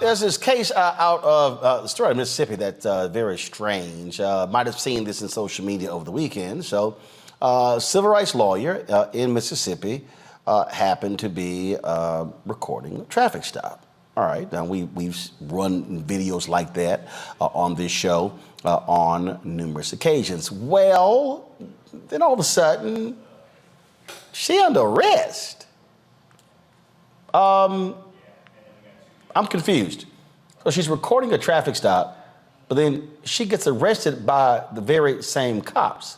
There's this case out of the story of Mississippi that's very strange. Might have seen this in social media over the weekend. So, civil rights lawyer in Mississippi happened to be recording a traffic stop. All right, now we've run videos like that on this show on numerous occasions. Well, then all of a sudden, she under arrest. I'm confused. So she's recording a traffic stop, but then she gets arrested by the very same cops.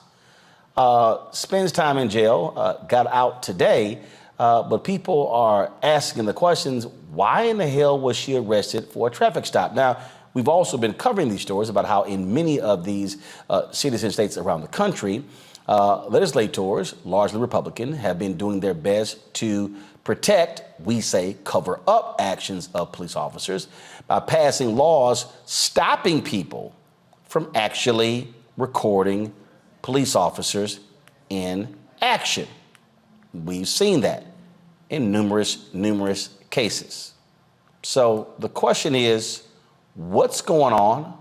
Spends time in jail, got out today, but people are asking the questions, why in the hell was she arrested for a traffic stop? Now, we've also been covering these stories about how in many of these cities and states around the country, legislators, largely Republican, have been doing their best to protect, we say, cover up actions of police officers by passing laws stopping people from actually recording police officers in action. We've seen that in numerous cases. So the question is, what's going on?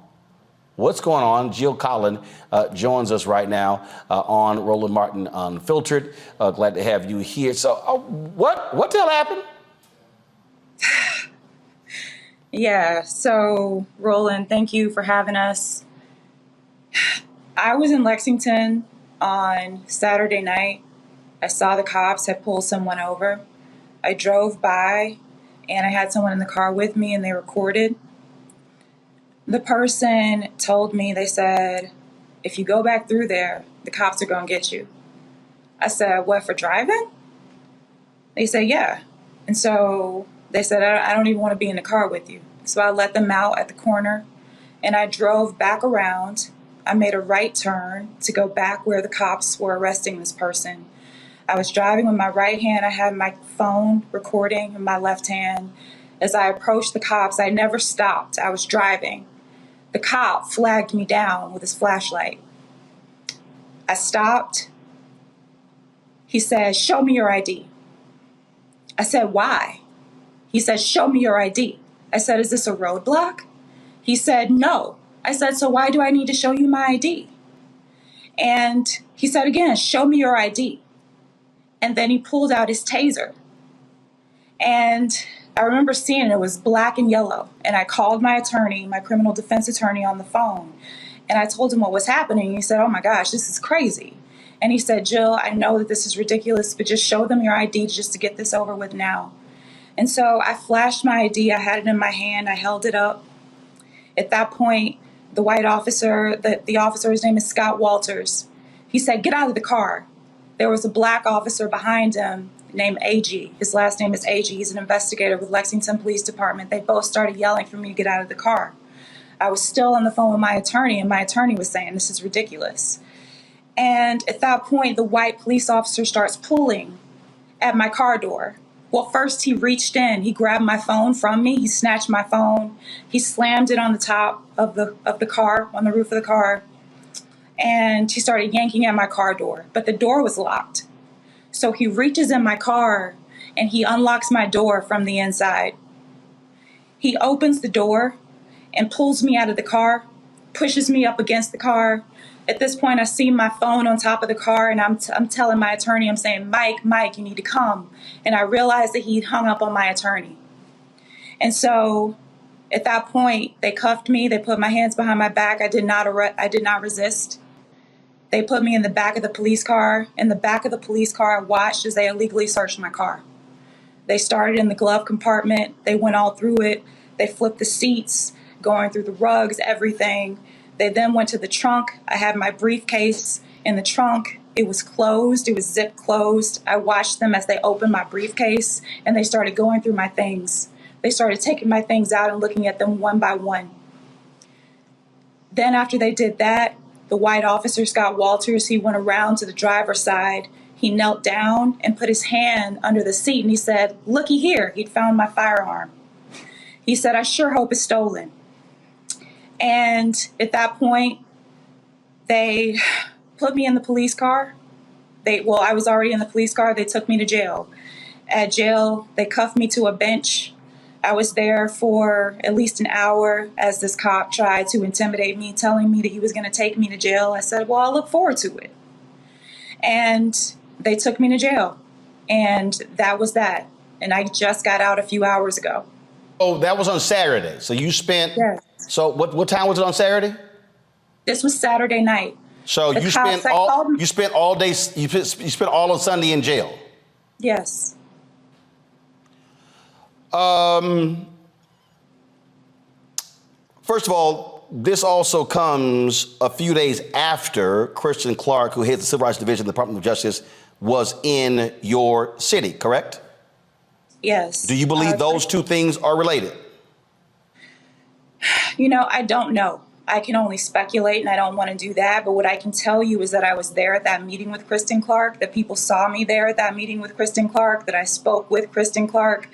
What's going on? Jill Collen joins us right now on Roland Martin Unfiltered. Glad to have you here. So, what the hell happened? Yeah, so Roland, thank you for having us. I was in Lexington on Saturday night. I saw the cops had pulled someone over. I drove by and I had someone in the car with me and they recorded. The person told me, they said, if you go back through there, the cops are going to get you. I said, what, for driving? They said, yeah. And so they said, I don't even want to be in the car with you. So I let them out at the corner and I drove back around. I made a right turn to go back where the cops were arresting this person. I was driving with my right hand. I had my phone recording in my left hand. As I approached the cops, I never stopped. I was driving. The cop flagged me down with his flashlight. I stopped. He said, show me your ID. I said, why? He said, show me your ID. I said, is this a roadblock? He said, no. I said, so why do I need to show you my ID? And he said again, show me your ID. And then he pulled out his taser. And I remember seeing it was black and yellow. And I called my attorney, my criminal defense attorney, on the phone. And I told him what was happening. He said, oh my gosh, this is crazy. And he said, Jill, I know that this is ridiculous, but just show them your ID just to get this over with now. And so I flashed my ID. I had it in my hand. I held it up. At that point, the white officer, the officer, his name is Scott Walters. He said, get out of the car. There was a black officer behind him named Atty. His last name is Atty. He's an investigator with Lexington Police Department. They both started yelling for me to get out of the car. I was still on the phone with my attorney, and my attorney was saying, this is ridiculous. And at that point, the white police officer starts pulling at my car door. Well, first he reached in, he grabbed my phone from me, he snatched my phone, he slammed it on the top of the car, on the roof of the car, and he started yanking at my car door, but the door was locked. So he reaches in my car and he unlocks my door from the inside. He opens the door and pulls me out of the car, pushes me up against the car. At this point, I see my phone on top of the car, and I'm telling my attorney, I'm saying, Mike, you need to come. And I realized that he'd hung up on my attorney. And so at that point, they cuffed me. They put my hands behind my back. I did not resist. They put me in the back of the police car. In the back of the police car, I watched as they illegally searched my car. They started in the glove compartment. They went all through it. They flipped the seats, going through the rugs, everything. They then went to the trunk. I had my briefcase in the trunk. It was closed. It was zip closed. I watched them as they opened my briefcase and they started going through my things. They started taking my things out and looking at them one by one. Then after they did that, the white officer, Scott Walters, he went around to the driver's side. He knelt down and put his hand under the seat and he said, looky here. He'd found my firearm. He said, I sure hope it's stolen. And at that point, they put me in the police car. I was already in the police car. They took me to jail. At jail, they cuffed me to a bench. I was there for at least an hour as this cop tried to intimidate me, telling me that he was going to take me to jail. I said, well, I look forward to it. And they took me to jail. And that was that. And I just got out a few hours ago. Oh, that was on Saturday. So you spent, Yes. so what time was it on Saturday? This was Saturday night. So The you cops, spent I all, called them. you spent all day, you spent all of Sunday in jail. Yes. First of all, this also comes a few days after Kristen Clarke, who heads the Civil Rights Division of the Department of Justice, was in your city, correct? Yes. Do you believe those two things are related? You know, I don't know. I can only speculate, and I don't want to do that. But what I can tell you is that I was there at that meeting with Kristen Clarke, that people saw me there at that meeting with Kristen Clarke, that I spoke with Kristen Clarke.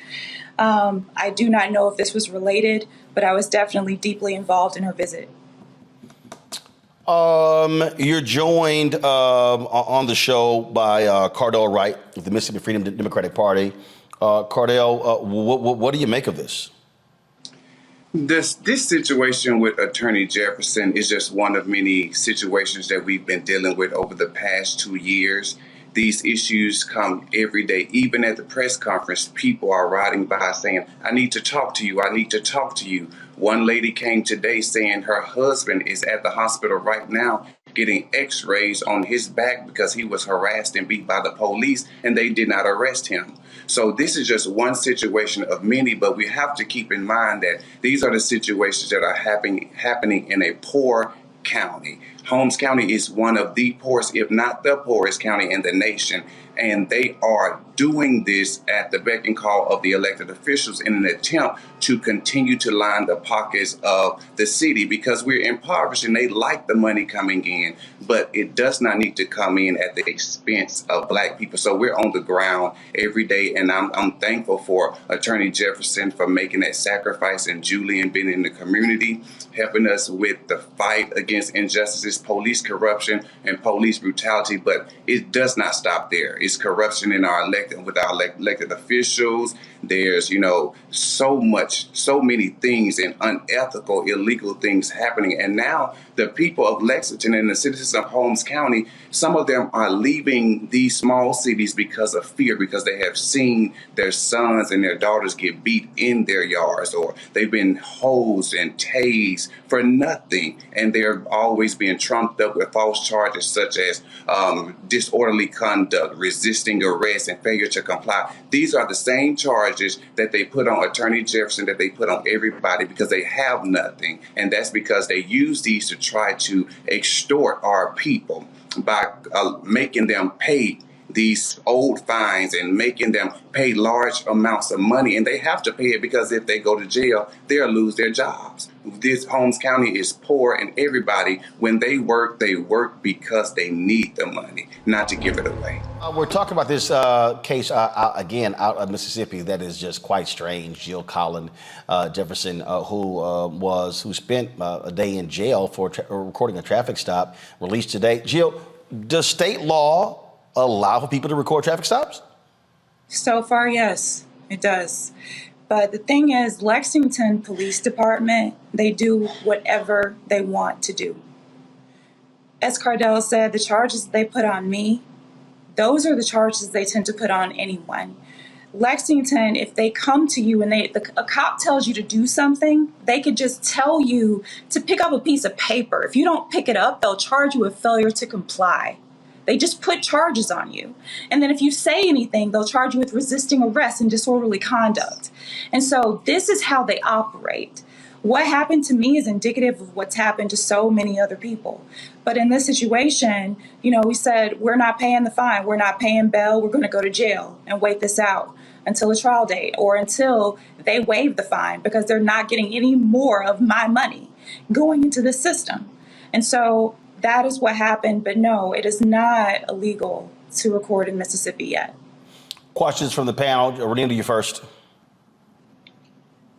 I do not know if this was related, but I was definitely deeply involved in her visit. You're joined on the show by Cardell Wright of the Mississippi Freedom Democratic Party. Cardell, what do you make of this? This situation with Attorney Jefferson is just one of many situations that we've been dealing with over the past 2 years. These issues come every day. Even at the press conference, people are riding by saying, I need to talk to you. I need to talk to you. One lady came today saying her husband is at the hospital right now getting x-rays on his back because he was harassed and beat by the police and they did not arrest him. So this is just one situation of many, but we have to keep in mind that these are the situations that are happening in a poor county. Holmes County is one of the poorest, if not the poorest county in the nation. And they are doing this at the beck and call of the elected officials in an attempt to continue to line the pockets of the city because we're impoverished and they like the money coming in, but it does not need to come in at the expense of Black people. So we're on the ground every day, and I'm thankful for Attorney Jefferson for making that sacrifice and JULIAN being in the community, helping us with the fight against injustices, police corruption, and police brutality. But it does not stop there. It's corruption in our elected officials. There's, so many things and unethical, illegal things happening. And now the people of Lexington and the citizens of Holmes County, some of them are leaving these small cities because of fear, because they have seen their sons and their daughters get beat in their yards, or they've been hosed and tased for nothing. And they're always being trumped up with false charges such as disorderly conduct, resisting arrest, and failure to comply. These are the same charges that they put on Attorney Jefferson, that they put on everybody because they have nothing. And that's because they use these to try to extort our people by making them pay these old fines and making them pay large amounts of money. And they have to pay it because if they go to jail, they'll lose their jobs. This Holmes County is poor, and everybody, when they work because they need the money, not to give it away. We're talking about this case again out of Mississippi that is just quite strange. Jill Collen Jefferson, who spent a day in jail for recording a traffic stop, released today. Jill, does state law allow for people to record traffic stops? So far, yes, it does. But the thing is, Lexington Police Department, they do whatever they want to do. As Cardell said, the charges they put on me, those are the charges they tend to put on anyone. Lexington, if they come to you and a cop tells you to do something, they could just tell you to pick up a piece of paper. If you don't pick it up, they'll charge you with failure to comply. They just put charges on you. And then if you say anything, they'll charge you with resisting arrest and disorderly conduct. And so this is how they operate. What happened to me is indicative of what's happened to so many other people. But in this situation, we said, we're not paying the fine. We're not paying bail. We're going to go to jail and wait this out until a trial date or until they waive the fine, because they're not getting any more of my money going into the system. And so that is what happened. But no, it is not illegal to record in Mississippi yet. Questions from the panel. Roland, you first.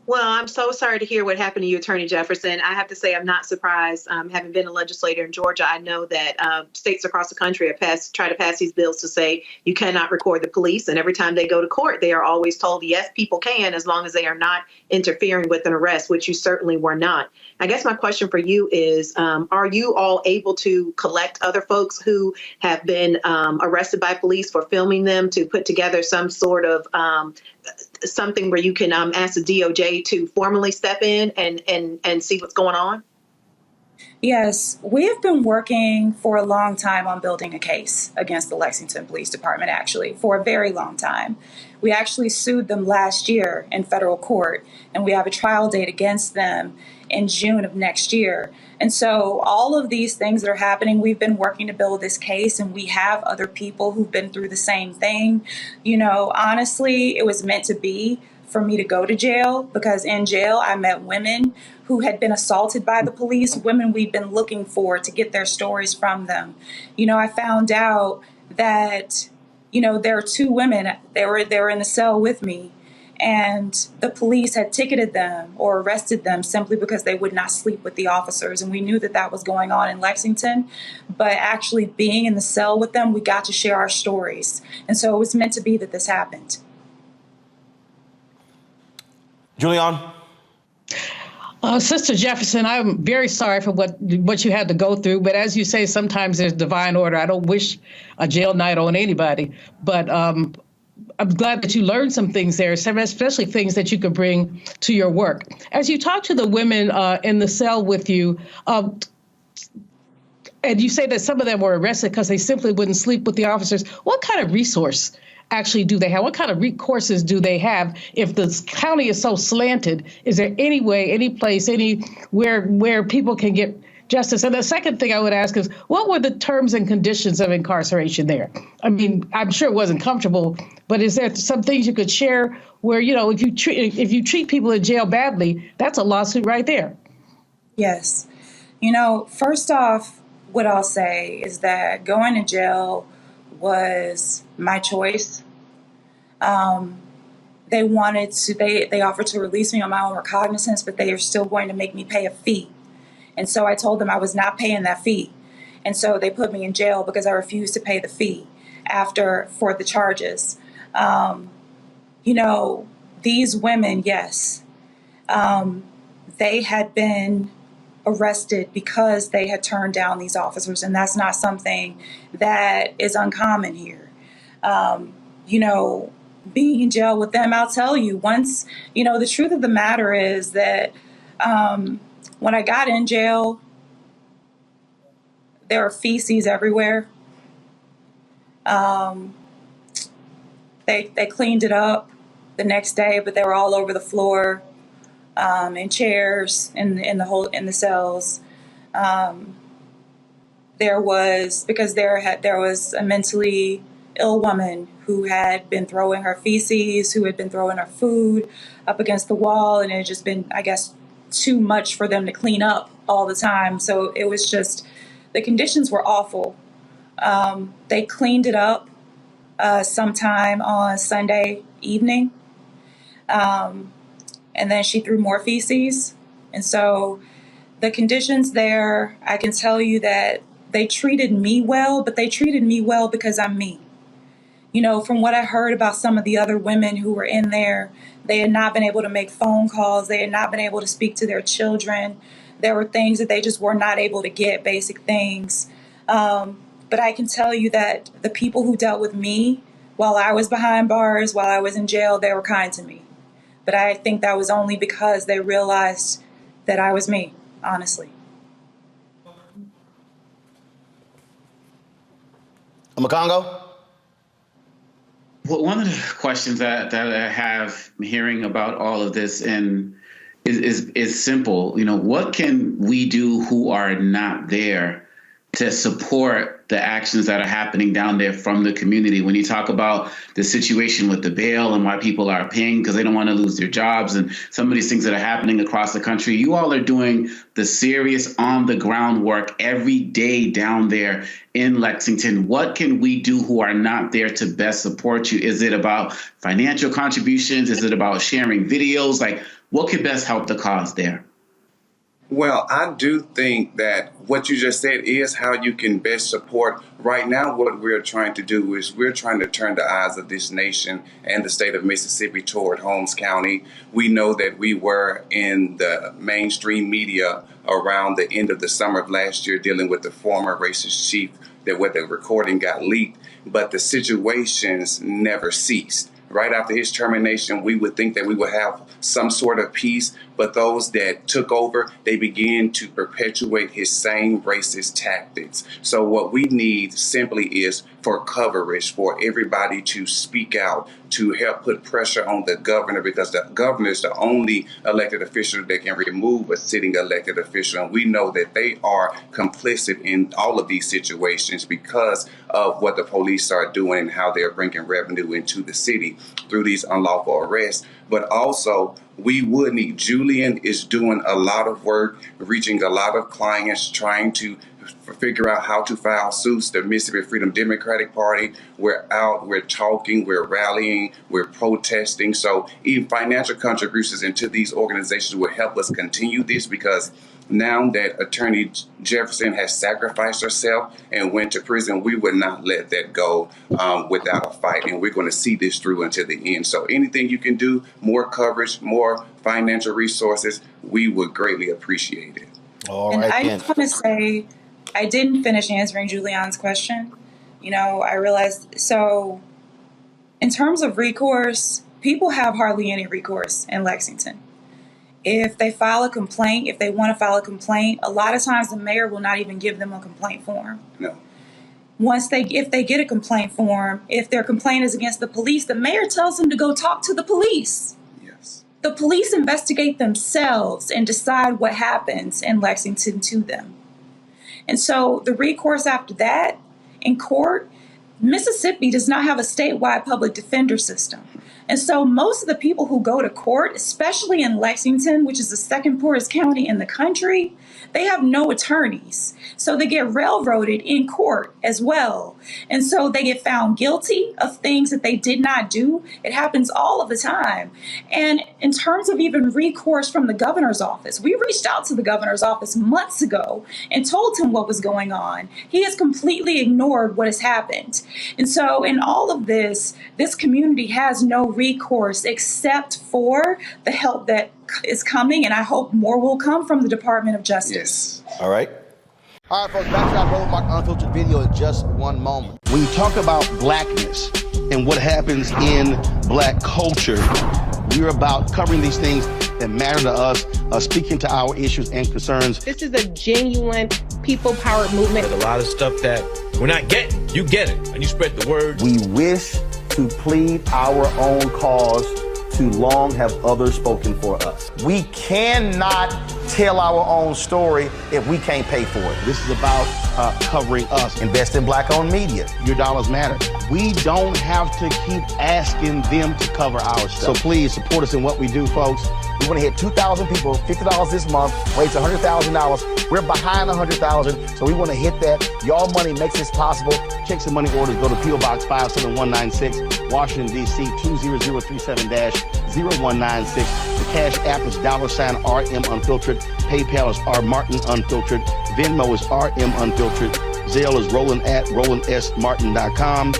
Well, I'm so sorry to hear what happened to you, Attorney Jefferson. I have to say I'm not surprised. Having been a legislator in Georgia, I know that states across the country have try to pass these bills to say you cannot record the police. And every time they go to court, they are always told, yes, people can, as long as they are not interfering with an arrest, which you certainly were not. I guess my question for you is, are you all able to collect other folks who have been arrested by police for filming them to put together some sort of something where you can ask the DOJ to formally step in and see what's going on? Yes, we have been working for a long time on building a case against the Lexington Police Department, actually, for a very long time. We actually sued them last year in federal court, and we have a trial date against them in June of next year. And so all of these things that are happening, we've been working to build this case, and we have other people who've been through the same thing. You know, honestly, it was meant to be for me to go to jail, because in jail I met women who had been assaulted by the police, women we've been looking for to get their stories from them. You know, I found out that, you know, there are two women, they were in the cell with me, and the police had ticketed them or arrested them simply because they would not sleep with the officers. And we knew that that was going on in Lexington, but actually being in the cell with them, we got to share our stories. And so it was meant to be that this happened. Julian? Sister Jefferson, I'm very sorry for what you had to go through. But as you say, sometimes there's divine order. I don't wish a jail night on anybody. But I'm glad that you learned some things there, especially things that you could bring to your work. As you talk to the women in the cell with you, and you say that some of them were arrested because they simply wouldn't sleep with the officers, what kind of resource actually do they have? What kind of recourses do they have if the county is so slanted? Is there any way, any place, anywhere where people can get justice? And the second thing I would ask is, what were the terms and conditions of incarceration there? I mean, I'm sure it wasn't comfortable, but is there some things you could share where, you know, if you treat people in jail badly, that's a lawsuit right there? Yes. You know, first off, what I'll say is that going to jail was my choice. They offered to release me on my own recognizance, but they are still going to make me pay a fee. And so I told them I was not paying that fee. And so they put me in jail because I refused to pay the fee for the charges. You know, these women, yes, they had been arrested because they had turned down these officers, and that's not something that is uncommon here. You know, being in jail with them, I'll tell you, once, you know, the truth of the matter is that when I got in jail, there were feces everywhere. They cleaned it up the next day, but they were all over the floor, in chairs, in the cells. There was a mentally ill woman who had been throwing her feces, who had been throwing her food up against the wall, and it had just been, I guess, too much for them to clean up all the time. So it was just, the conditions were awful. They cleaned it up sometime on Sunday evening. And then she threw more feces. And so the conditions there, I can tell you that they treated me well, but they treated me well because I'm me. You know, from what I heard about some of the other women who were in there, they had not been able to make phone calls. They had not been able to speak to their children. There were things that they just were not able to get, basic things. But I can tell you that the people who dealt with me while I was behind bars, while I was in jail, they were kind to me. But I think that was only because they realized that I was me, honestly. Makongo? Well, one of the questions that I have hearing about all of this and is simple. You know, what can we do who are not there to support the actions that are happening down there from the community? When you talk about the situation with the bail and why people are paying because they don't want to lose their jobs and some of these things that are happening across the country, you all are doing the serious on the ground work every day down there in Lexington. What can we do who are not there to best support you? Is it about financial contributions? Is it about sharing videos? Like, what could best help the cause there? Well, I do think that what you just said is how you can best support. Right now, what we're trying to do is we're trying to turn the eyes of this nation and the state of Mississippi toward Holmes County. We know that we were in the mainstream media around the end of the summer of last year dealing with the former racist chief, that where the recording got leaked, but the situations never ceased. Right after his termination, we would think that we would have some sort of peace, but those that took over, they began to perpetuate his same racist tactics. So what we need simply is for coverage, for everybody to speak out, to help put pressure on the governor, because the governor is the only elected official that can remove a sitting elected official. And we know that they are complicit in all of these situations because of what the police are doing and how they're bringing revenue into the city through these unlawful arrests. But also, we would need, JULIAN is doing a lot of work, reaching a lot of clients, trying to figure out how to file suits. The Mississippi Freedom Democratic Party, we're out, we're talking, we're rallying, we're protesting. So even financial contributions into these organizations will help us continue this, because now that Attorney Jefferson has sacrificed herself and went to prison, we would not let that go without a fight. And we're going to see this through until the end. So anything you can do, more coverage, more financial resources, we would greatly appreciate it. All And right, I then. just want to say, I didn't finish answering Julian's question. You know, I realized, so in terms of recourse, people have hardly any recourse in Lexington. If they file a complaint, if they want to file a complaint, a lot of times the mayor will not even give them a complaint form. No. If they get a complaint form, if their complaint is against the police, the mayor tells them to go talk to the police. Yes. The police investigate themselves and decide what happens in Lexington to them. And so the recourse after that in court, Mississippi does not have a statewide public defender system. And so most of the people who go to court, especially in Lexington, which is the second poorest county in the country, they have no attorneys. So they get railroaded in court as well. And so they get found guilty of things that they did not do. It happens all of the time. And in terms of even recourse from the governor's office, we reached out to the governor's office months ago and told him what was going on. He has completely ignored what has happened. And so in all of this, this community has no recourse except for the help that is coming, and I hope more will come from the Department of Justice. Yes. All right. All right, folks, back to our Roland Mark Unfiltered video in just one moment. When you talk about blackness and what happens in black culture, we're about covering these things that matter to us, speaking to our issues and concerns. This is a genuine people-powered movement. There's a lot of stuff that we're not getting. You get it, and you spread the word. We wish to plead our own cause. Too long have others spoken for us. We cannot tell our own story if we can't pay for it. This is about covering us. Invest in black-owned media. Your dollars matter. We don't have to keep asking them to cover our stuff. So please support us in what we do, folks. We want to hit 2,000 people, $50 this month, raise $100,000. We're behind 100,000, so we want to hit that. Y'all money makes this possible. Checks and money orders go to P.O. Box 57196, Washington, D.C. 20037-0196. The Cash App is $RM Unfiltered. PayPal is R Martin Unfiltered. Venmo is RM Unfiltered. Zelle is Roland at RolandSMartin.com.